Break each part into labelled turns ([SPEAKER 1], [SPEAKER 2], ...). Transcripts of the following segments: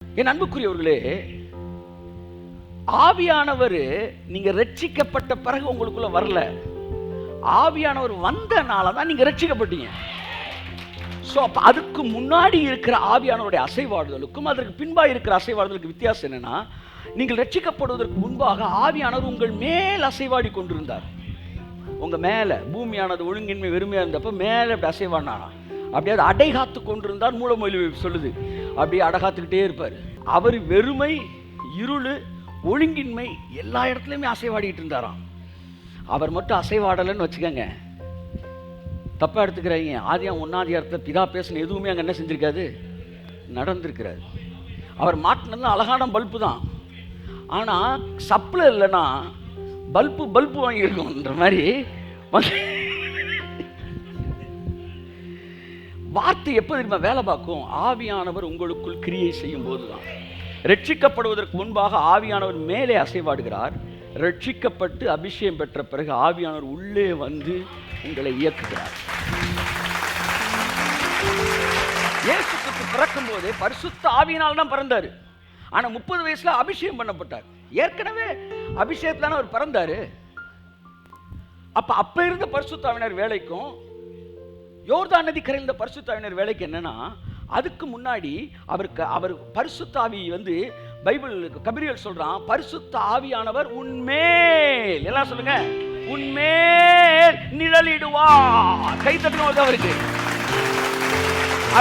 [SPEAKER 1] என் அன்புக்குரியவர்களே, ஆவியானவர் நீங்க ரட்சிக்கப்பட்ட பிறகு உங்களுக்குள்ள வரல. ஆவியானவர் வந்தனால தான் நீங்க ரட்சிக்கப்பட்டீங்க. ஸோ அப்போ அதுக்கு முன்னாடி இருக்கிற ஆவியானவருடைய அசைவாடுதலுக்கும் அதற்கு பின்பாக இருக்கிற அசைவாடுதலுக்கு வித்தியாசம் என்னன்னா, நீங்கள் ரட்சிக்கப்படுவதற்கு முன்பாக ஆவியானவர் உங்கள் மேல் அசைவாடி கொண்டிருந்தார். உங்க மேல பூமியானது ஒழுங்கின்மை வெறுமையா இருந்தப்ப மேல அப்படி அசைவாடினானா, அப்படியே அடை காத்து கொண்டிருந்தார். மூலமொழி சொல்லுது, அப்படியே அடகாத்துக்கிட்டே இருப்பார். அவர் வெறுமை, இருள், ஒழுங்கின்மை எல்லா இடத்துலையுமே அசைவாடிக்கிட்டு இருந்தாராம். அவர் மட்டும் அசைவாடலைன்னு வச்சுக்கோங்க, தப்பா எடுத்துக்கிறாங்க. ஆதியாம் 1 பிதா பேசின எதுவுமே அங்கே என்ன செஞ்சிருக்காது, நடந்திருக்கிறாரு. அவர் மாட்டினது அழகான பல்பு தான், ஆனால் சப்ளை இல்லைன்னா பல்பு வாங்கியிருக்கோன்ற மாதிரி வார்த்தை எப்போ தெரியுமா வேலை பார்க்கும்? ஆவியானவர் உங்களுக்குள் கிரியை செய்யும் போது தான். ரட்சிக்கப்படுவதற்கு முன்பாக ஆவியானவர் மேலே அசைவாடுகிறார். ரட்சிக்கப்பட்டு அபிஷேகம் பெற்ற பிறகு ஆவியானவர் உள்ளே வந்து உங்களை இயக்குகிறார். இயேசுக்கு பிறக்கும் போதே பரிசுத்த ஆவியினால் தான் பிறந்தாரு. ஆனா 30 வயசுல அபிஷேகம் பண்ணப்பட்டார். ஏற்கனவே அபிஷேகத்தான அவர் பிறந்தாரு. அப்ப இருந்த பரிசுத்த ஆவியினர் வேலைக்கும் யோர்தான் நதி கரையில் இருந்த பரிசுத்த ஆவியினர் வேலைக்கு என்னன்னா, அதுக்கு முன்னாடி அவர் பரிசுத்த ஆவி வந்து பைபிள் கபிரியல் சொல்றான், பரிசுத்த ஆவியானவர் உன்மேல், எல்லாம் சொல்லுங்க, உன்மேல் நிழலிடுவார். கை தட்டுவது அவருக்கு.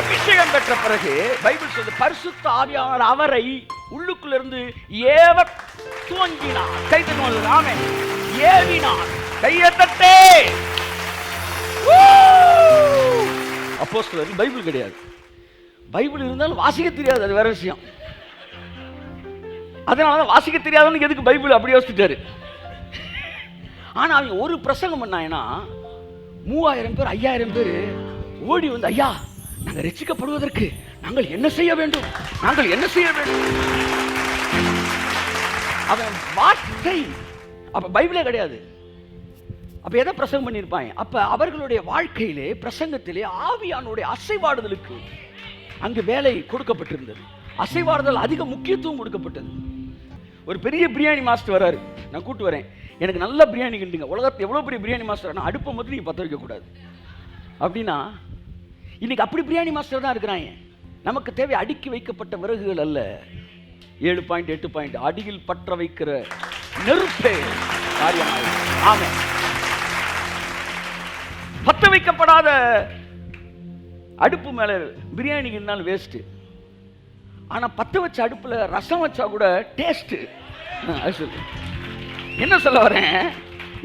[SPEAKER 1] அபிஷேகம் பெற்ற பிறகு பைபிள் சொல்லுது, பரிசுத்த ஆவியானவர் அவரை உள்ளுக்குள்ளிருந்து ஏவ துவங்கினார். கை தட்டுவது, ஆமென், ஏவினார். கையை தட்டே. அப்போஸ்தலர் பைபிள் கிடையாது. பைபிள் இருந்தாலும் வாசிக்க தெரியாது, அது வேற விஷயம். அதனாலதான் வாசிக்க தெரியாதவனுக்கு எதுக்கு பைபிள் அப்படி யோசிச்சுட்டாரு. ஆனா அவங்க ஒரு பிரசங்கம் பண்ணாங்கன்னா 3000 பேர் 5000 பேர் ஓடி வந்து, ஐயா நாங்கள் ரட்சிக்கப்படுவதற்கு நாங்கள் என்ன செய்ய வேண்டும், நாங்கள் என்ன செய்ய வேண்டும். அவன் வார்த்தை அப்ப பைபிளே கிடையாது. அப்ப எதை பிரசங்கம் பண்ணியிருப்பாங்க? அப்ப அவர்களுடைய வாழ்க்கையிலே பிரசங்கத்திலே ஆவியானுடைய அசைவாடுதலுக்கு அங்கு வேலை கொடுக்கப்பட்டிருந்தது. அசைவாடுதல் அதிக முக்கியத்துவம் கொடுக்கப்பட்டது. ஒரு பெரிய பிரியாணி மாஸ்டர் வராரு, நான் கூட்டு வரேன், எனக்கு நல்ல பிரியாணி கிண்டுங்க. உலகத்தில் எவ்வளோ பெரிய பிரியாணி மாஸ்டர், அடுப்பை மட்டும் நீங்கள் பற்ற வைக்கக்கூடாது அப்படின்னா, இன்னைக்கு அப்படி பிரியாணி மாஸ்டர் தான் இருக்கிறாங்க. நமக்கு தேவை அடுக்கி வைக்கப்பட்ட விறகுகள் அல்ல, 7 பாயிண்ட் 8 பாயிண்ட் அடியில் பற்ற வைக்கிற நெருப்பே காரியமாக. ஆமென். பற்ற வைக்கப்படாத அடுப்பு மேல பிரியாணி கிண்டாலும் வேஸ்ட். ஆனா பத்த வச்ச அடுப்புல ரசம் வச்சா கூட டேஸ்ட். என்ன சொல்ல வரேன்,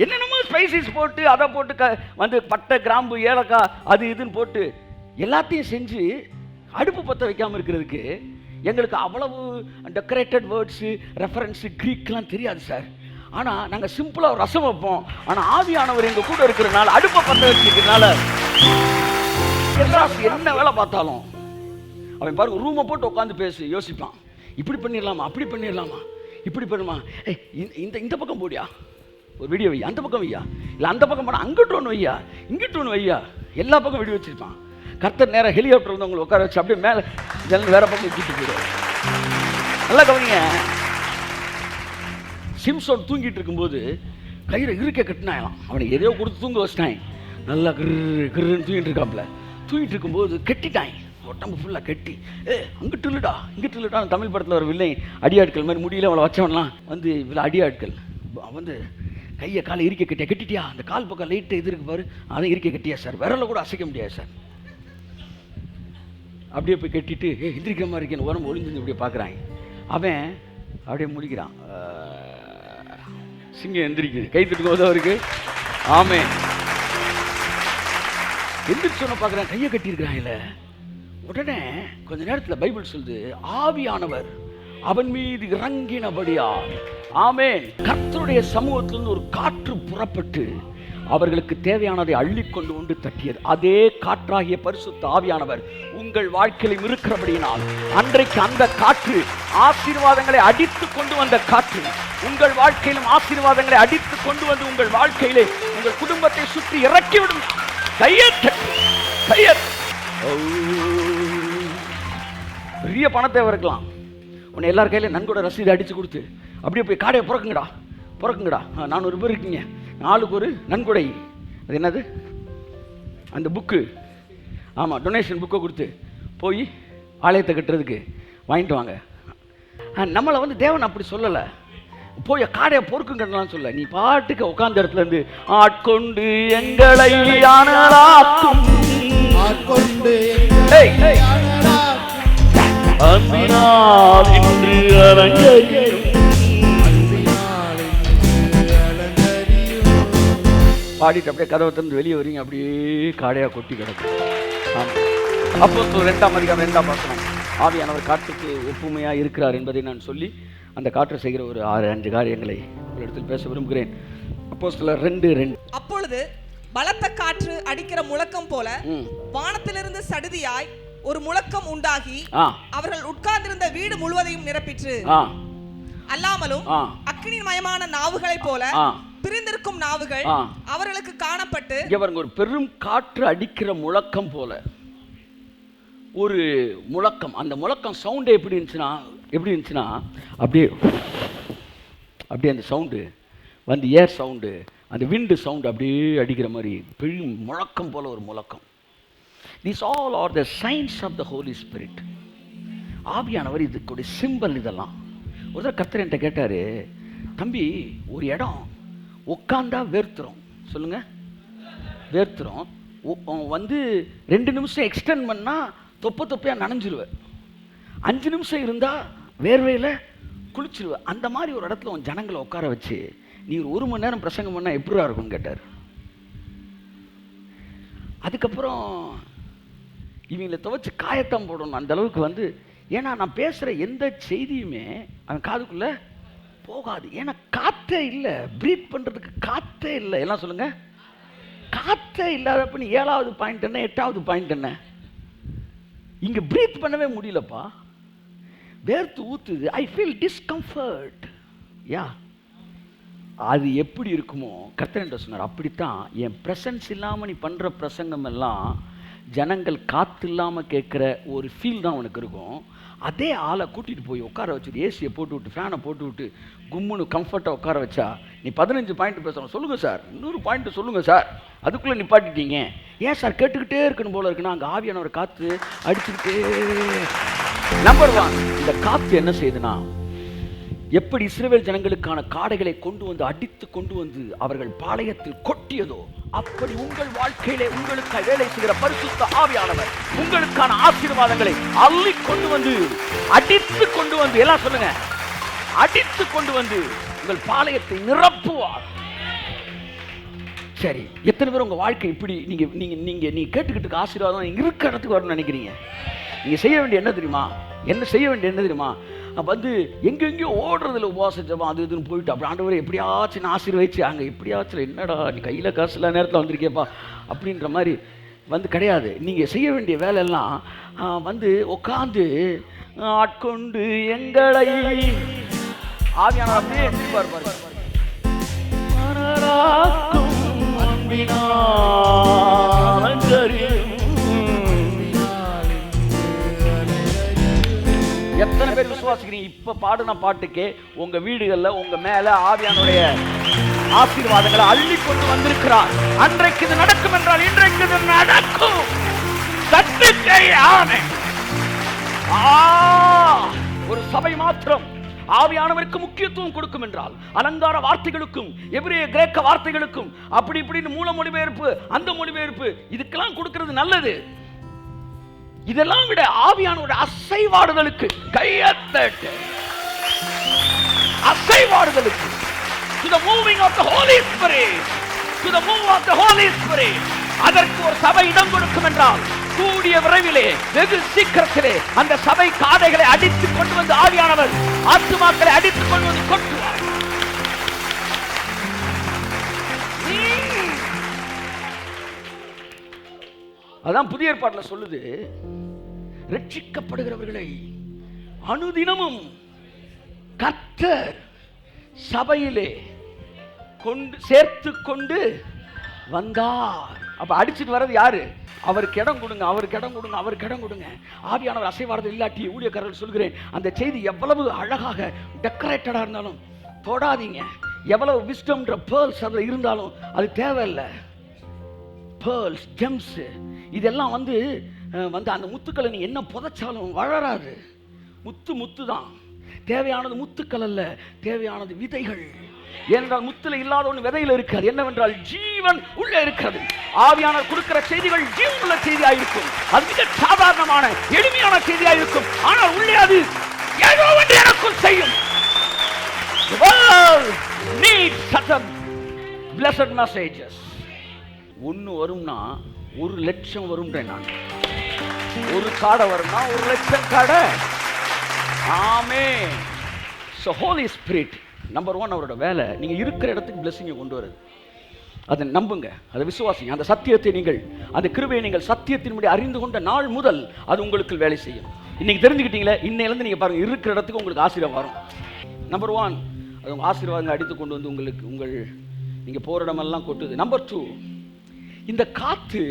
[SPEAKER 1] என்னென்னமோ ஸ்பைசஸ் போட்டு அதை போட்டு வந்து பட்டை கிராம்பு ஏலக்காய் அது இதுன்னு போட்டு எல்லாத்தையும் செஞ்சு அடுப்பு பற்ற வைக்காம இருக்கிறதுக்கு எங்களுக்கு அவ்வளவு டெக்கரேட்டட் வேர்ட்ஸு ரெஃபரன்ஸு க்ரீக்லாம் தெரியாது சார். ஆனால் நாங்கள் சிம்பிளாக ரசம் வைப்போம். ஆனால் ஆவியானவர் எங்கள் கூட இருக்கிறதுனால அடுப்பை பற்ற வச்சுக்கிறதுனால என்ன வேலை பார்த்தாலும் அவன் பாருங்க ரூமை போட்டு உட்காந்து பேசி யோசிப்பான், இப்படி பண்ணிடலாமா, அப்படி பண்ணிடலாமா, இப்படி பண்ணுமா, இந்த பக்கம் போடியா ஒரு வீடியோ வையா, அந்த பக்கம் வையா, இல்லை அந்த பக்கம் போனால் அங்கிட்டு ஒன்று வையா, இங்கிட்டு ஒன்று வையா, எல்லா பக்கம் வெடி வச்சிருப்பான். கர்த்தர் நேரம் ஹெலிகாப்டர் வந்து உங்களை உட்கார வச்சு அப்படியே மேலே ஜன்னல் வேற பக்கம் வச்சுட்டு போயிடுவார். நல்லா கவனிங்க, சிம்சோன் தூங்கிட்டு இருக்கும்போது கையில் இருக்க கட்டினாயலாம், அவனுக்கு எதையோ கொடுத்து தூங்க வச்சிட்டாங்க. நல்லா கிருன்னு தூங்கிட்டு இருக்காப்புல. தூங்கிட்டு இருக்கும்போது கெட்டிட்டாங்க, உடம்பு ஃபுல்லாக கெட்டி, அங்கிட்டு இல்லடா இங்கிட்டு இல்லடா. தமிழ் படத்தில் ஒரு வில்லை அடியாட்கள் மாதிரி முடியல அவளை வச்சவன்லாம் வந்து இவ்வளோ அடியாட்கள் வந்து கையை காலை இருக்க கட்டியா, கட்டிட்டியா, அந்த கால் பக்கம் லைட்டு இது இருக்கு பாரு, அதை இருக்க கட்டியா சார், விரல கூட அசைக்க முடியாது சார். அப்படியே போய் கட்டிட்டு எந்திரிக்கிற மாதிரி இருக்கேன்னு உடம்பு ஒளிஞ்சு இப்படியே பார்க்குறாங்க. அவன் அப்படியே முடிக்கிறான், சிங்கம் எந்திரிக்குது, கை தட்டுக்கு உதவருக்கு. ஆமென். எந்திரிச்சோன்னு பார்க்குறான், கையை கட்டியிருக்கிறாங்கல்ல. உடனே கொஞ்ச நேரத்தில் பைபிள் சொல்லுது, ஆவியானவர் அவன் மீது இறங்கினபடியா. ஆமென். கர்த்தருடைய சமூகத்திலிருந்து ஒரு காற்று புறப்பட்டு அவர்களுக்கு தேவையானதை அள்ளிக்கொண்டு உண்டு தட்டியது. அதே காற்றாகிய பரிசுத்த ஆவியானவர் உங்கள் வாழ்க்கையிலும் இருக்கிறபடியினால் அன்றைக்கு அந்த காற்று ஆசீர்வாதங்களை அடித்து கொண்டு வந்த காற்று உங்கள் வாழ்க்கையிலும் ஆசீர்வாதங்களை அடித்து கொண்டு வந்து உங்கள் வாழ்க்கையிலே உங்கள் குடும்பத்தை சுற்றி இறக்கிவிடும். பெரிய பண தேவை இருக்கலாம், உன்னை எல்லார் கையில் நன்கொடை ரசீது அடித்து கொடுத்து அப்படியே போய் காடையை பிறக்குங்கடா 400 பேர் இருக்கீங்க, 4க்கு ஒரு நன்கொடை, அது என்னது அந்த புக்கு, ஆமாம் டொனேஷன் புக்கை கொடுத்து போய் ஆலயத்தை கட்டுறதுக்கு வாங்கிட்டு வாங்க. நம்மளை வந்து தேவன் அப்படி சொல்லலை, போய் காடையை பொறுக்குங்கலாம் சொல்ல. நீ பாட்டுக்கு உட்கார்ந்த இடத்துல இருந்து ஆட்கொண்டு எங்களை ஆனலாக்கும் பாடிட்டு அப்படியே கதவை திறந்து வெளியே வரீங்க, அப்படியே காடையா கொட்டி கிடக்கும். அப்போஸ்தலர் 2ஆம் அதிகாரம் 2ஆம் வசனம், ஆவியானவர் காற்றுக்கு ஒப்புமையாக இருக்கிறார் என்பதை நான் சொல்லி அந்த காற்று செய்கிற ஒரு 6-5 காரியங்களை ஒரு இடத்தில் பேச விரும்புகிறேன். அப்போஸ்தலர் 2:2.
[SPEAKER 2] அப்பொழுது பலத்த காற்று அடிக்கிற முழக்கம் போல வானத்திலிருந்து சடுதியாய் ஒரு முழக்கம் உண்டாகி அவர்கள் உட்கார்ந்திருந்த வீடு முழுவதையும் நிரப்பிற்று. அல்லாமலும் அக்கினிமயமான நாவுகளை போல பிரிந்திருக்கும் நாவுகள் அவர்களுக்கு காணப்பட்டு,
[SPEAKER 1] ஒரு பெரும் காற்று அடிக்கிற முழக்கம் போல ஒரு முழக்கம். அந்த முழக்கம் சவுண்டு எப்படி இருந்துச்சுன்னா அப்படியே அந்த சவுண்டு வந்து ஏர் சவுண்டு, அந்த விண்டு சவுண்டு அப்படியே அடிக்கிற மாதிரி பெரிய முழக்கம் போல ஒரு முழக்கம். These all are the signs of the Holy Spirit. ஆவியானவர் இதுக்குடைய சிம்பல். இதெல்லாம் ஒரு தடவை கர்த்தர் என்கிட்ட கேட்டார், தம்பி ஒரு இடம் உட்காந்தா வேர்த்துரும், சொல்லுங்க வேர்த்துரும், வந்து 2 நிமிஷம் எக்ஸ்டெண்ட் பண்ணால் தொப்பையாக நனைஞ்சிருவேன், 5 நிமிஷம் இருந்தால் வேர்வையில் குளிச்சிருவேன். அந்த மாதிரி ஒரு இடத்துல உன் ஜனங்களை உட்கார வச்சு நீ ஒரு 1 மணி நேரம் பிரசங்கம் பண்ணால் எப்படியா இருக்கும்னு கேட்டார். அதுக்கப்புறம் இவங்களை துவைச்சு காயத்தான் போடணும் அந்த அளவுக்கு வந்து, ஏன்னா நான் பேசுகிற எந்த செய்தியுமே அவன் காதுக்குள்ளே போகாது. ஏன்னா காற்றே இல்லை, ப்ரீத் பண்ணுறதுக்கு காற்றே இல்லை. எல்லாம் சொல்லுங்கள், காற்றே இல்லாதப்ப நீ 7வது பாயிண்ட் என்ன 8வது பாயிண்ட் என்ன, இங்கே ப்ரீத் பண்ணவே முடியலப்பா, வேர்த்து ஊற்றுது, ஐ ஃபீல் டிஸ்கம்ஃபர்ட். யா அது எப்படி இருக்குமோ கர்த்தர் என்ன சொன்னார், அப்படித்தான் என் ப்ரெசன்ஸ் இல்லாமல் நீ பண்ணுற பிரசங்கம் எல்லாம் ஜனங்கள் காற்று இல்லாமல் கேட்குற ஒரு ஃபீல் தான் உனக்கு இருக்கும். அதே ஆளை கூட்டிகிட்டு போய் உட்கார வச்சுட்டு ஏசியை போட்டு விட்டு ஃபேனை போட்டு விட்டு கும்முன்னு கம்ஃபர்ட்டாக உட்கார வச்சா நீ 15 பாயிண்ட் பேசணும். சொல்லுங்கள் சார், 100 பாயிண்ட் சொல்லுங்கள் சார், அதுக்குள்ளே நிப்பாட்டிட்டீங்க. ஏன் சார் கேட்டுக்கிட்டே இருக்கணும் போல இருக்குன்னா, அங்கே ஆவியானவர் காற்று அடிச்சுக்கிட்டே. நம்பர் 1, இந்த காற்று என்ன செய்யுதுன்னா, எப்படி இஸ்ரவேல் ஜனங்களுக்கான காடைகளை கொண்டு வந்து அடித்து கொண்டு வந்து அவர்கள் பாளையத்தில் கொட்டியதோ, அப்படி உங்கள் வாழ்க்கையிலே உங்களுக்கு வேலை செய்கிற பரிசுத்த ஆவியானவர் உங்களுக்கான ஆசீர்வாதங்களை அள்ளி கொண்டு வந்து அடித்து கொண்டு வந்து, எல்லாம் சொல்லுங்க, அடித்து கொண்டு வந்து உங்கள் பாளையத்தை நிரப்புவார். சரி, எத்தனை பேர் உங்க வாழ்க்கை இப்படி நீங்க கேட்டுக்கிட்டு ஆசீர்வாதம் நீங்க இருக்கிற இடத்துக்கு வரணும்னு நினைக்கிறீங்க? நீங்க செய்ய வேண்டிய என்ன தெரியுமா, வந்து எங்கெங்கயோ ஓடுறதுல உபவாச ஜெபம் அது இதுன்னு போயிட்டு அப்படி ஆண்டவரே எப்படியாச்சும் ஆசீர்வதிச்சு அங்கே எப்படியாச்சும் என்னடா நீ கையில் காசு இல்லாத நேரத்தில் வந்திருக்கேப்பா அப்படின்ற மாதிரி வந்து கிடையாது. நீங்கள் செய்ய வேண்டிய வேலையெல்லாம் வந்து உட்காந்து ஆட்கொண்டு எங்களை ஆவியானவர் அப்படியே எதிர்பார்ப்பார். எத்தனை பேர் விசுவாசிக்கிறீங்க இப்ப பாடுன பாட்டுக்கே உங்க வீடுகள்ல உங்க மேல ஆவியானுடைய ஆசீர்வாதங்களை அள்ளி கொண்டு வந்திருக்கிறார்? அன்றைக்கு இது நடக்கும் என்றால் இன்றைக்கு இது நடக்கும். ஒரு சபை மாத்திரம் ஆவியானவருக்கு முக்கியத்துவம் கொடுக்கும் என்றால் அலங்கார வார்த்தைகளுக்கும் எபிரேய கிரேக்க வார்த்தைகளுக்கும் அப்படி இப்படின்னு மூல மொழிபெயர்ப்பு அந்த மொழிபெயர்ப்பு இதுக்கெல்லாம் கொடுக்கிறது நல்லது. இதெல்லாம் விட ஆவியானவருடைய அசைவாடுதலுக்கு Kaiyathattu, அசைவாடுதலுக்கு, to the moving of the Holy Spirit, to the move of the Holy Spirit, அதற்கு ஒரு சபை இடம் கொடுக்கும் என்றால் கூடிய விரைவிலே வெகு சீக்கிரத்திலே அந்த சபை காடைகளை அடித்துக் கொண்டு வந்து ஆவியானவர் ஆத்துமாக்களை அடித்துக் கொண்டு வந்து கொட்டுவார். அதான் புதிய ஏற்பாட்டில் சொல்லுது, ரட்சிக்கப்படுகிறவர்களை அனுதினமும் கர்த்தர் சபையிலே கொண்டு சேர்த்து கொண்டு வந்தார். அப்ப அடிச்சுட்டு வர்றது யாரு? அவருக்கு இடம் கொடுங்க, அவருக்கு இடம் கொடுங்க, அவருக்கு இடம் கொடுங்க. ஆவியானவர் அசைவாரது இல்லாட்டி ஊழியக்காரர்கள் சொல்கிறேன், அந்த செய்தி எவ்வளவு அழகாக டெக்கரேட்டடா இருந்தாலும் தொடாதீங்க. எவ்வளவு விஸ்டம்ன்ற பேர்ல்ஸ் அதில் இருந்தாலும் அது தேவையில்லை. பேர்ல்ஸ், ஜெம்ஸ், இதெல்லாம் வந்து அந்த முத்துக்களை நீ என்ன புதைச்சாலும் வளராது. முத்து தான் தேவையானது. முத்துக்கள் அல்ல, தேவையானது விதைகள். ஏனென்றால் முத்துல இல்லாத ஒன்று விதையில் இருக்காது. என்னவென்றால் ஜீவன் உள்ளே இருக்கிறது. ஆவியானவர் கொடுக்கிற செய்திகள் ஜீவனுள்ள செய்தியாயிருக்கும். அது மிக சாதாரணமான எளிமையான செய்தியாயிருக்கும். ஆனால் உள்ளே அது ஏதோ ஒன்று எனக்குள் செய்யும். The world needs such a blessed messages. ஒன்று வரும்னா 1,00,000 வரும்ன்றேன் நான். ஒரு காடை வரும்னா 1,00,000 காடை. ஆமென். So Holy Spirit நம்பர் 1 அவரோட வேலை நீங்கள் இருக்கிற இடத்துக்கு பிளெஸிங்கை கொண்டு வருது. அதை நம்புங்க, அதை விசுவாசிங்க. அந்த சத்தியத்தை நீங்கள், அந்த கிருபையை நீங்கள் சத்தியத்தின்படி அறிந்து கொண்ட நாள் முதல் அது உங்களுக்கு வேலை செய்யும். இன்னைக்கு தெரிஞ்சுக்கிட்டீங்களே, இன்னையிலேருந்து நீங்கள் பாருங்கள், இருக்கிற இடத்துக்கு உங்களுக்கு ஆசீர்வாதம் வரும். நம்பர் 1 அது உங்கள் ஆசீர்வாதங்களை அடித்து கொண்டு வந்து உங்களுக்கு நீங்கள் போகிற இடமெல்லாம் கொட்டுது. நம்பர் 2 இந்த காற்று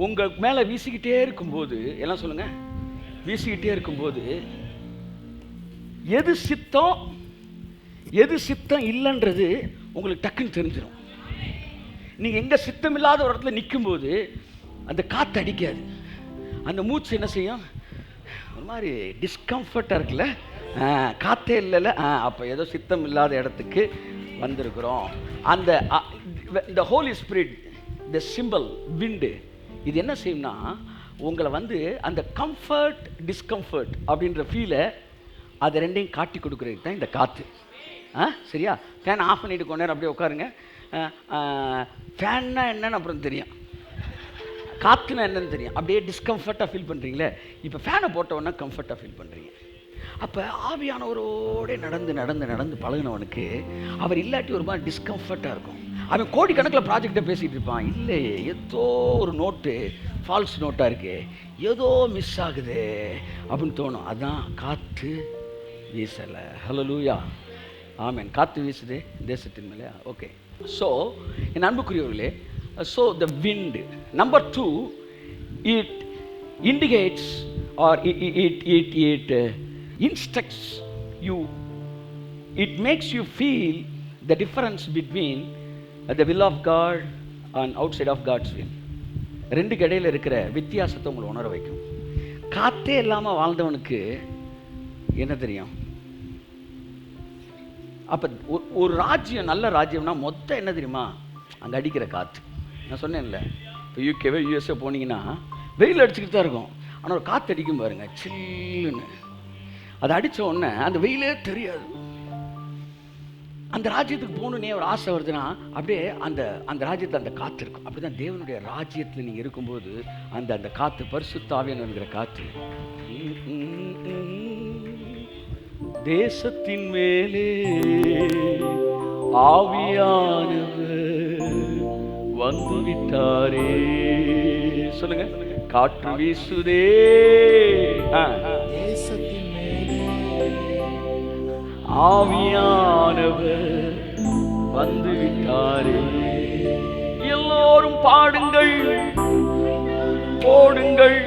[SPEAKER 1] உங்கள் மேலே வீசிக்கிட்டே இருக்கும்போது, எல்லாம் சொல்லுங்கள், வீசிக்கிட்டே இருக்கும்போது எது சித்தம் இல்லைன்றது உங்களுக்கு டக்குன்னு தெரிஞ்சிடும். நீங்கள் எங்கே சித்தம் இல்லாத ஒரு இடத்துல நிற்கும்போது அந்த காற்று அடிக்காது. அந்த மூச்சு என்ன செய்யும்? ஒரு மாதிரி டிஸ்கம்ஃபர்ட்டாக இருக்குல்ல, காற்றே இல்லைல்ல, அப்போ ஏதோ சித்தம் இல்லாத இடத்துக்கு வந்திருக்கிறோம். இந்த ஹோலி ஸ்பிரிட், த சிம்பிள் விண்டு, இது என்ன செய்யும்னா உங்களை வந்து அந்த கம்ஃபர்ட் டிஸ்கம்ஃபர்ட் அப்படின்ற ஃபீலை அதை ரெண்டையும் காட்டி கொடுக்குறதுக்கு தான் இந்த காற்று. சரியா? ஃபேன் ஆஃப் பண்ணிட்டு கொஞ்ச நேரம் அப்படியே உட்காருங்க. ஃபேன்னா என்னன்னு அப்புறம் தெரியும், காற்றுனா என்னன்னு தெரியும். அப்படியே டிஸ்கம்ஃபர்ட்டாக ஃபீல் பண்ணுறீங்களே, இப்போ ஃபேனை போட்டவொன்னே கம்ஃபர்ட்டாக ஃபீல் பண்ணுறீங்க. அப்போ ஆவியானவரோடு நடந்து பழகினவனுக்கு அவர் இல்லாட்டி ஒரு மாதிரி டிஸ்கம்ஃபர்ட்டாக இருக்கும். அவன் கோடிக்கணக்கில் ப்ராஜெக்டை பேசிகிட்டு இருப்பான். இல்லை, ஏதோ ஒரு நோட்டு ஃபால்ஸ் நோட்டாக இருக்கு, ஏதோ மிஸ் ஆகுது அப்படின்னு தோணும். அதுதான் காற்று வீசலை. ஹல்லேலூயா, ஆமென். காற்று வீசுது தேசத்தின் மேலே. ஓகே. ஸோ என் அன்புக்குரியவர்களே, so the wind. Number 2, it indicates R it instructs you, it makes you feel the difference between the will of God and outside of God's will. ரெண்டுக்கு இடையில் இருக்கிற வித்தியாசத்தை உங்களை உணர வைக்கும். காற்றே இல்லாமல் வாழ்ந்தவனுக்கு என்ன தெரியும்? அப்போ ஒரு ராஜ்யம், நல்ல ராஜ்யம்னா மொத்தம் என்ன தெரியுமா? அங்கே அடிக்கிற காற்று. நான் சொன்னேன்ல, இப்போ யூகேவே யூஎஸ்ஏ போனீங்கன்னா வெயில் அடிச்சுக்கிட்டு தான் இருக்கும், ஆனால் ஒரு காற்று அடிக்கும் பாருங்க, சில்லுன்னு. அது அடித்த உடனே அந்த வெயிலே தெரியாது. அந்த ராஜ்யத்துக்கு போகணுன்னே ஒரு ஆசை வருதுன்னா அப்படியே அந்த ராஜ்யத்தில் அந்த காற்று இருக்கும். அப்படி தான் தேவனுடைய ராஜ்யத்தில் நீங்கள் இருக்கும்போது அந்த காற்று, பரிசுத்த ஆவியானவர்ங்கிற காற்று, தேசத்தின் மேலே ஆவியானவர் வந்து விட்டாரே. சொல்லுங்க, காற்று வீசுதே,
[SPEAKER 3] தேசத்தின் மேலே
[SPEAKER 1] ஆவியானவர் வந்து விட்டாரே. எல்லோரும் பாடுங்கள், போடுங்கள்,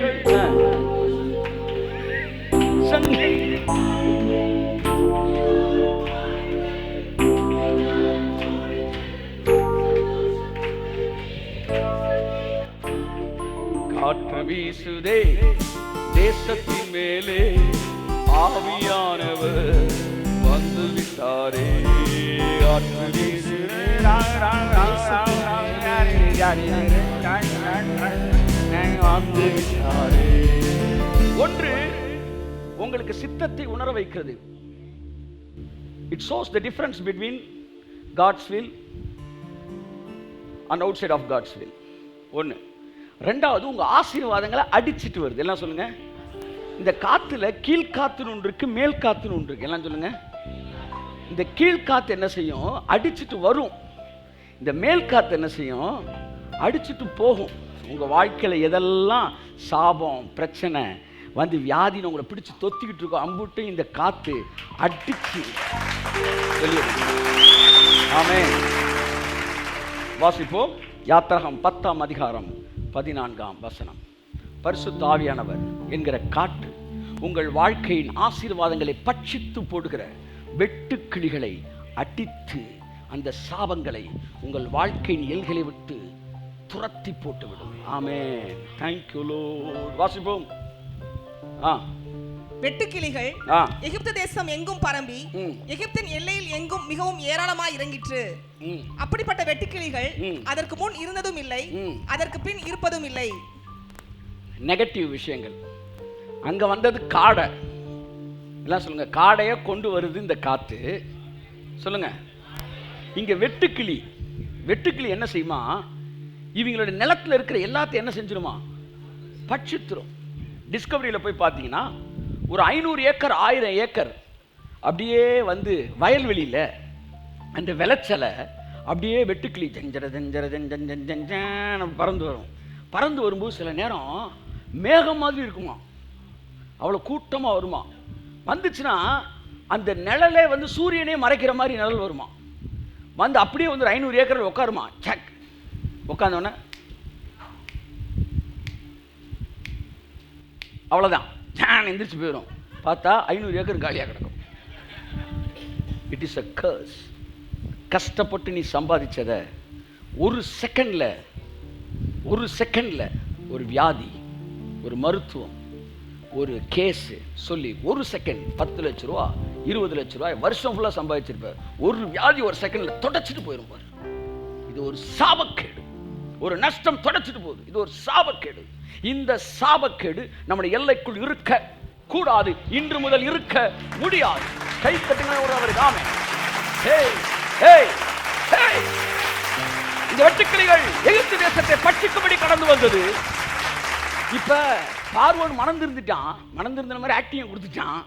[SPEAKER 1] காற்று வீசுதே தேசத்தின் மேலே ஆவியானவர் வந்து விட்டாரே. காற்று வீசுதே வந்து விட்டாரே. ஒன்று உங்களுக்கு சித்தத்தை உணர வைக்கிறது. It shows the difference between God's will and outside of God's will. ஒன்று. ரெண்டாவது, உங்க ஆசீர்வாதங்களை அடிச்சிட்டு வருது. எல்லாம் சொல்லுங்க. இந்த காத்துல கீழ்காத்துன்னு ஒன்று இருக்கு, மேல் காத்துன்னு ஒன்று இருக்கு. எல்லாம் சொல்லுங்க. இந்த கீழ்காத்து என்ன செய்யும்? அடிச்சுட்டு வரும். இந்த மேல் காத்து என்ன செய்யும்? அடிச்சுட்டு போகும். உங்க வாழ்க்கையில எதெல்லாம் சாபம், பிரச்சனை வந்து வியாதின்னு உங்களை பிடிச்சு தொத்திக்கிட்டு இருக்கோம், அம்புட்டு இந்த காத்து அடிச்சு வெளியே. ஆமென். வாசிப்போம். யாத்திராகமம் 10ஆம் அதிகாரம் 14ஆம் வசனம். பரிசுத்த ஆவியானவர் என்கிற காற்று உங்கள் வாழ்க்கையின் ஆசீர்வாதங்களை பட்சித்து போடுகிற வெட்டுக்கிளிகளை அடித்து அந்த சாபங்களை உங்கள் வாழ்க்கையின் எல்களை விட்டு துரத்தி போட்டுவிடும். ஆமென். Thank you Lord. வாசிப்போம்.
[SPEAKER 2] வெட்டுக்கிளிகள் எகிப்து தேசம் எங்கும் பரம்பி எகிப்தின் எல்லையில் எங்கும் மிகவும் ஏராளமாய் இறங்கிற்று. அப்படிப்பட்ட வெட்டுக்கிளிகள் அதற்கு முன் இருந்ததும் இல்லை, அதற்கு பின் இருப்பதும் இல்லை.
[SPEAKER 1] நெகட்டிவ் விஷயங்கள். அங்க வந்தது காடை. எல்லாம் சொல்லுங்க, காடையை கொண்டு வருது இந்த காத்து. சொல்லுங்க. இங்க வெட்டுக்கிளி. வெட்டுக்கிளி என்ன செய்யுமா? இவங்களுடைய நிலத்தில் இருக்கிற எல்லாத்தையும் என்ன செஞ்சிருமா? பட்சித்துரும். டிஸ்கவரியில் போய் பார்த்தீங்கன்னா ஒரு 500 ஏக்கர் 1000 ஏக்கர் அப்படியே வந்து வயல்வெளியில் அந்த விளைச்சலை அப்படியே வெட்டுக்கிளி ஜஞ்சர ஜஞ்சர ஜஞ்சன் பறந்து வரும். பறந்து வரும்போது சில நேரம் மேகம் மாதிரி இருக்குமா, அவ்வளோ கூட்டமாக வருமா. வந்துச்சுன்னா அந்த நிழலே வந்து சூரியனே மறைக்கிற மாதிரி நிழல் வருமா. வந்து அப்படியே வந்து 500 ஏக்கர் உட்காருமா. சக் உட்காந்தோடனே அவ்வளோதான், ஜான் எந்திரிச்சு போயிடும். பார்த்தா 500 ஏக்கர் காலியாக கிடக்கும். It is a curse. கஷ்டப்பட்டு நீ சம்பாதிச்சதை ஒரு செகண்டில் ஒரு வியாதி, ஒரு மருத்துவம், ஒரு கேஸு சொல்லி ஒரு செகண்ட் 10 லட்ச ரூபா 20 லட்ச ரூபாய் வருஷம் ஃபுல்லாக சம்பாதிச்சிருப்பார். ஒரு வியாதி ஒரு செகண்டில் தொடச்சிட்டு போயிருப்பார். இது ஒரு சாபக்கேடு. ஒரு நஷ்டம் தொடச்சிட்டு போகுது. இது ஒரு சாபக்கேடு. இந்த சாபக்கேடு நம்முடைய எல்லைக்குள் இருக்க கூடாது. இன்று முதல் இருக்க முடியாது. கை தட்டுங்க. இந்த வெட்டுக்கிளிகள் எகிப்து தேசத்தை பட்சிக்கும்படி கடந்து வந்தது. இப்ப பார்வோன் மனந்திருந்துட்டான். மனந்திருந்த மாதிரி ஆக்டிங் கொடுத்துட்டான்.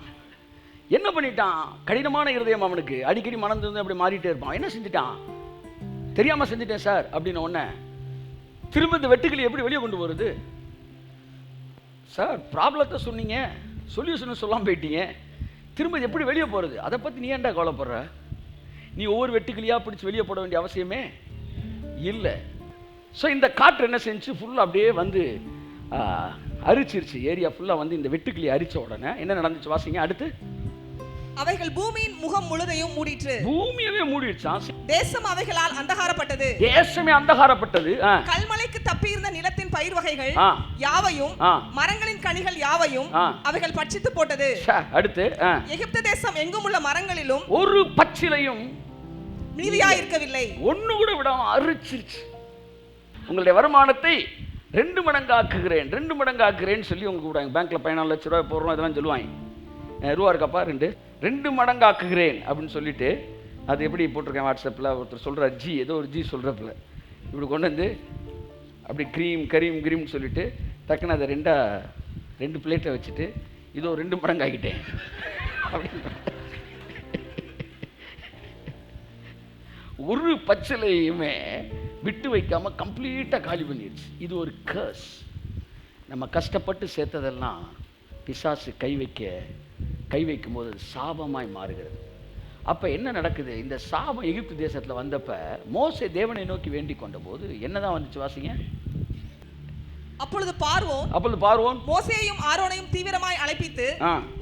[SPEAKER 1] என்ன பண்ணிட்டான்? கடினமான இருதயம் அவனுக்கு. அடிக்கடி மனந்திருந்து அப்படி மாறிட்டே இருப்பான். என்ன செஞ்சுட்டான்? தெரியாம செஞ்சுட்டேன் சார் அப்படின்னு உடனே திரும்ப இந்த வெட்டுக்கிளி எப்படி வெளியே கொண்டு போறது? சார் ப்ராப்ளத்தை சொன்னீங்க, சொல்யூஷன் சொல்லாமல் போயிட்டீங்க, திரும்ப எப்படி வெளியே போகிறது? அதை பற்றி நீ ஏன்டா கவலைப்படுற? நீ ஒவ்வொரு வெட்டுக்கிளியாக பிடிச்சி வெளியே போட வேண்டிய அவசியமே இல்லை. ஸோ இந்த காற்று என்ன செஞ்சு ஃபுல்லாக அப்படியே வந்து அரிச்சிருச்சு. ஏரியா ஃபுல்லாக வந்து இந்த வெட்டுக்கிளி அரிச்ச உடனே என்ன நடந்துச்சு? வாசிங்க. அடுத்து
[SPEAKER 2] அவைகள் பூமியின் முகம் முழுதையும் மூடிற்று.
[SPEAKER 1] பூமியவே மூடிடுச்சான்.
[SPEAKER 2] தேசம் அவைகளால் அந்தகாரப்பட்டது.
[SPEAKER 1] தேசமே அந்தகாரப்பட்டது.
[SPEAKER 2] கல்மலைக்கு தப்பி இருந்த நிலத்தின் பயிர் வகைகள் யாவையும் மரங்களின் கனிகள் யாவையும் அவைகள் பட்சித்து போட்டது.
[SPEAKER 1] அடுத்து
[SPEAKER 2] எகிப்து தேசம் எங்கும் உள்ள மரங்களிலும்
[SPEAKER 1] ஒரு பச்சிலையும்
[SPEAKER 2] மீதியாய் இருக்கவில்லை.
[SPEAKER 1] ஒண்ணு கூட விடாம அரிச்சிருச்சு. உங்களுடைய வருமானத்தை 2 மடங்காக்குகிறேன் சொல்லி உங்களுக்கு விடுவாங்க. பேங்க்ல 14 லட்ச ரூபாய் போடுறோம் இதெல்லாம் சொல்லுவாங்க. ரூபா இருக்காப்பா 2 மடங்காக்குகிறேன் அப்படின்னு சொல்லிட்டு அது எப்படி போட்டிருக்கேன் வாட்ஸ்அப்பில். ஒருத்தர் சொல்கிற ஜி, ஏதோ ஒரு ஜி சொல்கிறப்பில் இப்படி கொண்டு வந்து அப்படி கிரீம் சொல்லிட்டு டக்குன்னு அதை 2 பிளேட்டை வச்சுட்டு இதோ 2 மடங்கு ஆகிட்டேன் அப்படின்னு. ஒரு பச்சிலையுமே விட்டு வைக்காமல் கம்ப்ளீட்டாக காலி பண்ணிடுச்சு. இது ஒரு கர்ஸ். நம்ம கஷ்டப்பட்டு சேர்த்ததெல்லாம் பிசாசு கை வைக்கும் போது சாபமாய் மாறுகிறது. அப்போ என்ன நடக்குது? இந்த சாபம் எகிப்து தேசத்தில் வந்தப்ப மோசே தேவனை நோக்கி வேண்டிக் கொண்ட போது என்னதான் வந்துச்சு? வாசிங்க.
[SPEAKER 2] அப்பொழுது பார்வோன் மோசேயையும் ஆரோனையும் தீவிரமாய் அழைப்பித்து,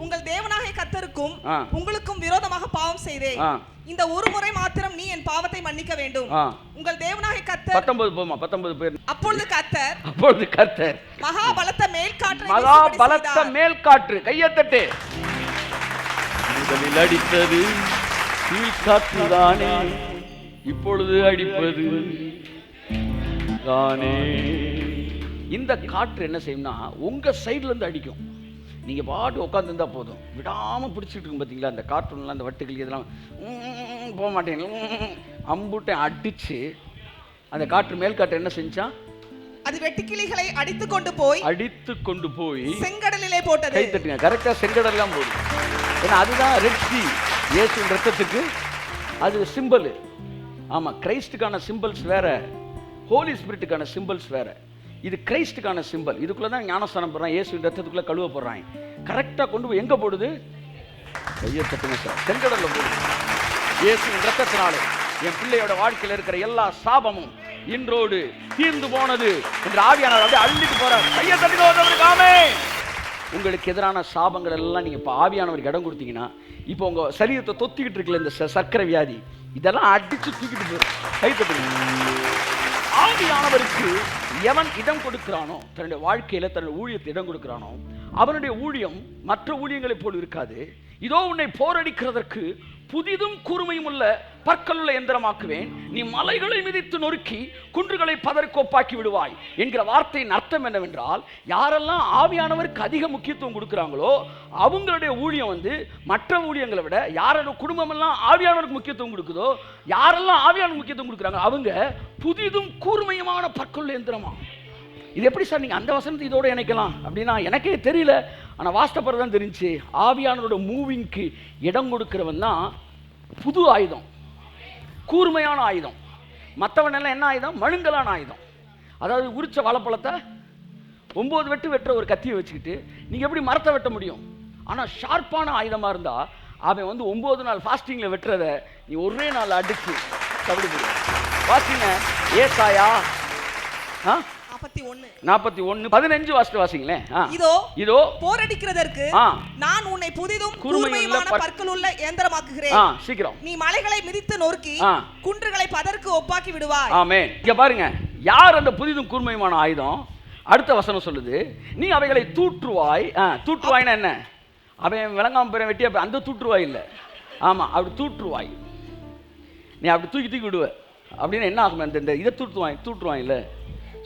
[SPEAKER 2] உங்கள் தேவனாகிய கர்த்தருக்கும் உங்களுக்கும் விரோதமாக பாவம் செய்தேன். இந்த ஒரு முறை மாத்திரம் நீ என் பாவத்தை மன்னிக்க வேண்டும். உங்கள் தேவனாகிய கர்த்தர் 19 பேர். அப்பொழுது கர்த்தர் மகா பலத்த மேல்காற்று
[SPEAKER 1] கையத்தட்டு முதலில் அடித்தது கீழ்காற்று தானே, இப்பொழுது அடிப்பது தானே. இந்த காற்று என்ன செய்யும்னா உங்க சைட்ல இருந்து அடிக்கும். நீங்க பாட்டு உட்காந்துருந்தா போதும், விடாம பிடிச்சிட்டு இருக்கும். பார்த்தீங்களா அந்த காற்றுலாம், அந்த வட்டுக்கிளி இதெல்லாம் போக மாட்டேங்க. அம்புட்டை அடிச்சு அந்த காற்று மேல் காற்று என்ன செஞ்சான்?
[SPEAKER 2] அது வெட்டுக்கிளிகளை அடித்து கொண்டு போய் செங்கடலிலே போட்டது.
[SPEAKER 1] கை தட்டுங்க. கரெக்டா செங்கடல்லாம் போகுது. ஏன்னா அதுதான் ரெட் சீ. இயேசுவின் ரத்தத்துக்கு அது சிம்பிள். ஆமா, கிரைஸ்டுக்கான சிம்பிள்ஸ் வேற, ஹோலி ஸ்பிரிட்டுக்கான சிம்பிள்ஸ் வேற. இது கிரைஸ்டுக்கான சிம்பிள். இதுக்குள்ள தான் ஞானஸ்தானம் போடுறான், இயேசுவின் ரத்தத்துக்குள்ள கழுவ போடுறாங்க. கரெக்டா கொண்டு போய் எங்க போடுது? கையை தட்டுங்க சார். செங்கடல்ல போடுது. இயேசுவின் ரத்தத்தினாலே என் பிள்ளையோட வாழ்க்கையில் இருக்கிற எல்லா சாபமும் இன்றோடு தீர்ந்து போனது என்று ஆவியானவர் அப்படியே அள்ளிட்டு போறார். கையை தட்டுங்க. ஆமென். உங்களுக்கு எதிரான சாபங்கள் எல்லாம் நீங்க இப்ப ஆவியானவருக்கு இடம் கொடுத்தீங்கன்னா, இப்போ உங்க சரீரத்தை தொத்திக்கிட்டு இருக்குல்ல இந்த சர்க்கரை வியாதி, இதெல்லாம் அடிச்சு தூக்கிட்டு போயிடும். கை தட்டுங்க. ஆவியானவருக்கு எவன் இடம் கொடுக்கிறானோ, தன்னுடைய வாழ்க்கையில தன்னுடைய ஊழியத்தை இடம் கொடுக்கிறானோ, அவனுடைய ஊழியம் மற்ற ஊழியங்களைப் போல் இருக்காது. இதோ உன்னை போரடிக்கிறதற்கு புதிதும் கூர்மையும் உள்ள பற்களுள்ள எந்திரமாக்குவேன், நீ மலைகளை மிதித்து நொறுக்கி குன்றுகளை பதற்கோப்பாக்கி விடுவாய் என்கிற வார்த்தையின் அர்த்தம் என்னவென்றால், யாரெல்லாம் ஆவியானவருக்கு அதிக முக்கியத்துவம் கொடுக்குறாங்களோ அவங்களுடைய ஊழியம் வந்து மற்ற ஊழியங்களை விட, யாரோட குடும்பம் எல்லாம் ஆவியானவருக்கு முக்கியத்துவம் கொடுக்குதோ, யாரெல்லாம் ஆவியானவருக்கு முக்கியத்துவம் கொடுக்குறாங்க அவங்க புதிதும் கூர்மையுமான பற்களுள்ள எந்திரமா. இது எப்படி சார் நீங்கள் அந்த வசனத்தை இதோட இணைக்கலாம் அப்படின்னா எனக்கே தெரியல. ஆனால் வாஸ்தப்படுறது தான் தெரிஞ்சு, ஆவியானவரோட மூவிங்க்கு இடம் கொடுக்கிறவன் தான் புது ஆயுதம், கூர்மையான ஆயுதம். மற்றவன் எல்லாம் என்ன ஆயுதம்? மழுங்கலான ஆயுதம். அதாவது உரிச்ச வாழைப்பழத்தை 9 வெட்டு வெட்டுற ஒரு கத்தியை வச்சுக்கிட்டு நீங்கள் எப்படி மரத்தை வெட்ட முடியும்? ஆனால் ஷார்ப்பான ஆயுதமாக இருந்தால் அவன் வந்து 9 நாள் ஃபாஸ்டிங்கில் வெட்டுறத நீ ஒரே நாள் அடிச்சு தவிடு போடுவான். வாசிங்க ஏசாயா 41:15 வாசிட்டு வாசிங்களேன். இதோ போரடிக்கிறதற்கு நான் உன்னை புதிதும் கூர்மையான பற்களுள்ள இயந்திரமாக்குகிறேன். சீக்கிரம் நீ மலைகளை மிதித்து நொறுக்கி குன்றுகளை பதருக்கு ஒப்பாக்கி விடுவாய். ஆமென். இங்க பாருங்க, யார் அந்த புதிதும் கூர்மையான ஆயுதம்? அடுத்த வசனம் சொல்லுது, நீ அவைகளை தூற்றுவாய். தூற்றுவாய்னா என்ன? அவன் விளங்காம பெற வெட்டி அந்த தூற்றுவாய் இல்லை. ஆமா, அப்படி தூற்றுவாய். நீ அப்படி தூக்கி தூக்கி விடுவ அப்படின்னு என்ன ஆகும்? இந்த இதை தூற்றுவாய் இல்லை,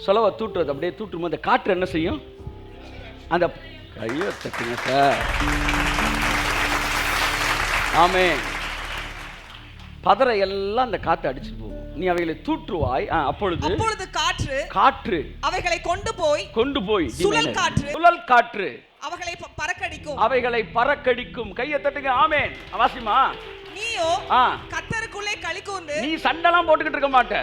[SPEAKER 1] சொலவை தூட்டுறது. அப்படியே தூட்டும்போது அந்த காற்று என்ன செய்யும்? அந்த கையை தட்டுங்க சார். ஆமென். பதரை எல்லாம் அந்த காற்று அடிச்சுட்டு போகும். நீ அவைகளை தூற்றுவாய். அப்பொழுது காற்று அவைகளை கொண்டு போய் சுழல் காற்று அவைகளை பறக்கடிக்கும். கையை தட்டுங்க. ஆமென். வாசிமா, நீயோ கர்த்தருக்குள்ளே களி கூர்ந்து, நீ சண்டெல்லாம் போட்டுக்கிட்டு இருக்க மாட்ட.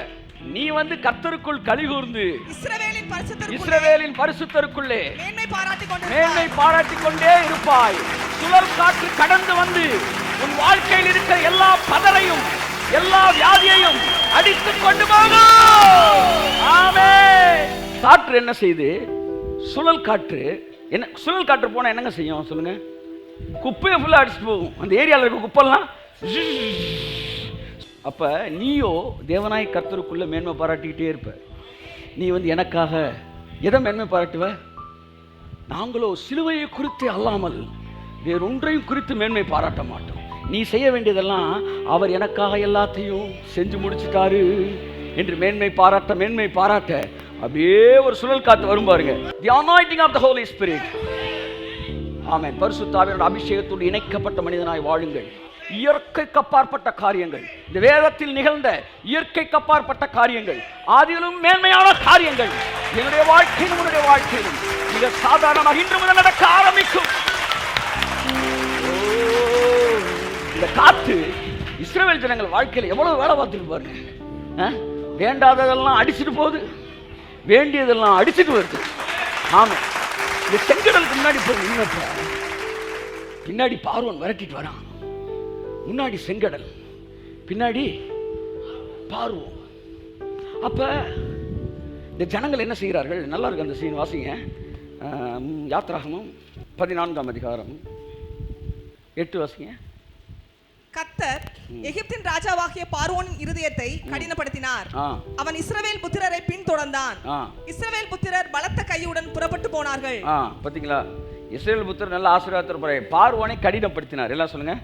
[SPEAKER 1] நீ வந்து கர்த்தருக்குள் களி கூர்ந்து இஸ்ரவேலின் பரிசுத்தருக்குள்ளே மேன்மை பாராட்டிக் கொண்டே இருப்பாய். சுழல் காற்று கடந்து வந்து உன் வாழ்க்கையில் இருக்கிற எல்லா பதரையும் எல்லா வியாதியையும் அடித்துக் கொண்டு போகும். ஆமென். காற்று என்ன செய்து? சுழல் காற்று என்ன? சுழல் காற்று போனா என்னங்க செய்யும் சொல்லுங்க? குப்பையை ஃபுல்லா அடிச்சுட்டு போகும். அந்த ஏரியாவில் இருக்க குப்பெல்லாம். அப்போ நீயோ தேவனாய் கர்த்தருக்குள்ளே மேன்மை பாராட்டிக்கிட்டே இருப்ப. நீ வந்து எனக்காக எதை மேன்மை பாராட்டுவ? நாங்களோ சிலுவையை குறித்து அல்லாமல் வேறொன்றையும் குறித்து மேன்மை பாராட்ட மாட்டோம். நீ செய்ய வேண்டியதெல்லாம் அவர் எனக்காக எல்லாத்தையும் செஞ்சு முடிச்சுட்டாரு என்று மேன்மை பாராட்ட அப்படியே ஒரு சுழல் காத்து வரும் பாருங்க. The anointing of the Holy Spirit. ஆமென். பரிசுத்த ஆவியானவருடைய அபிஷேகத்தோடு இணைக்கப்பட்ட மனிதனாய் வாழுங்கள். இயற்கைக்கு அப்பாற்பட்ட காரியங்கள், இந்த வேதத்தில் நிகழ்ந்த இயற்கைக்கு அப்பாற்பட்ட காரியங்கள், ஆதியிலும் மேன்மையான காரியங்கள் என்னுடைய வாழ்க்கையிலும் உன்னுடைய வாழ்க்கையிலும் மிக சாதாரணமாக இன்று முதல் நடக்க ஆரம்பிக்கும். இந்த காத்து இஸ்ரவேல் ஜனங்கள் வாழ்க்கையில் எவ்வளவு வேலை பார்த்துட்டு பாருங்க. வேண்டாததெல்லாம் அடிச்சுட்டு போகுது, வேண்டியதெல்லாம் அடிச்சுட்டு வருது. ஆமா, இந்த செங்கடலுக்கு முன்னாடி போய் நின்னப்ப பின்னாடி பார்வோன் விரட்டிட்டு வரான். முன்னாடி செங்கடல், பின்னாடி பார்வோன். அப்ப இந்த ஜனங்கள் என்ன செய்கிறார்கள்? நல்லா இருக்கு அந்த சீன், வாசிங்க. யாத்ராகமம் 14ஆம் அதிகாரம் 8 வாசிங்க.
[SPEAKER 2] கர்த்தர் எகிப்தின் ராஜாவாகிய பார்வோனின் இருதயத்தை கடினப்படுத்தினார். அவன் இஸ்ரவேல் புத்திரரை பின்தொடர்ந்தான். இஸ்ரவேல் புத்திரர் பலத்த கையுடன் புறப்பட்டு போனார்கள்.
[SPEAKER 1] பாத்தீங்களா? இஸ்ரவேல் புத்திரர் நல்ல ஆசீர்வாதத்தோட பார்வோனை கடினப்படுத்தினார். எல்லாம் சொல்லுங்க.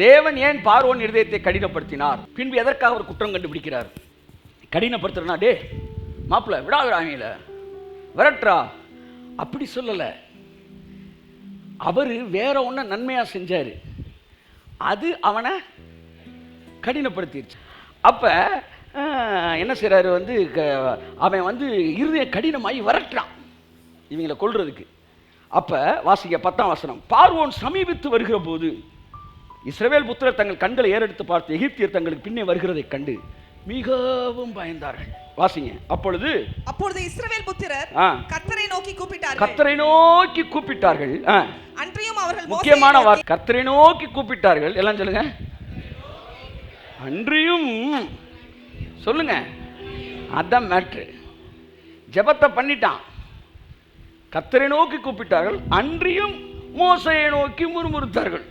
[SPEAKER 1] தேவன் ஏன் பார்வோன் இருதயத்தை கடினப்படுத்தினார்? பின்பு எதற்காக ஒரு குற்றம் கண்டுபிடிக்கிறார்? கடினப்படுத்துறனா, டே மாப்பிள்ள விடாவிடாமையில விரட்டுறா அப்படி சொல்லல. அவரு வேற ஒன்ன நன்மையா செஞ்சாரு, அது அவனை கடினப்படுத்திடுச்சு. அப்ப என்ன செய்யறாரு? வந்து அவன் வந்து இருதய கடினமாகி விரட்டுறான் இவங்களை கொல்றதுக்கு. அப்ப வாசிக்க 10ஆம் வசனம். பார்வோன் சமீபித்து வருகிற போது இஸ்ரவேல் புத்திரர் தங்கள் கண்களை ஏறெடுத்து பார்த்து எகிப்தியர் தங்களுக்கு பின்னே வருகிறதை கண்டு மிகவும் பயந்தார்கள். வாசிங்க. அப்பொழுது
[SPEAKER 2] இஸ்ரவேல் புத்திரர் கர்த்தரை நோக்கி கூப்பிட்டார்கள். அன்றியும் அவர்கள்
[SPEAKER 1] முக்கியமான வார்த்தை கர்த்தரை நோக்கி கூப்பிட்டார்கள். எல்லாம் சொல்லுங்க. அன்றியும் சொல்லுங்க. அதான் மேட்ரு. ஜெபத்தை பண்ணிட்டான், கர்த்தரை நோக்கி கூப்பிட்டார்கள், அன்றியும் மோசையை நோக்கி முறுமுறுத்தார்கள்.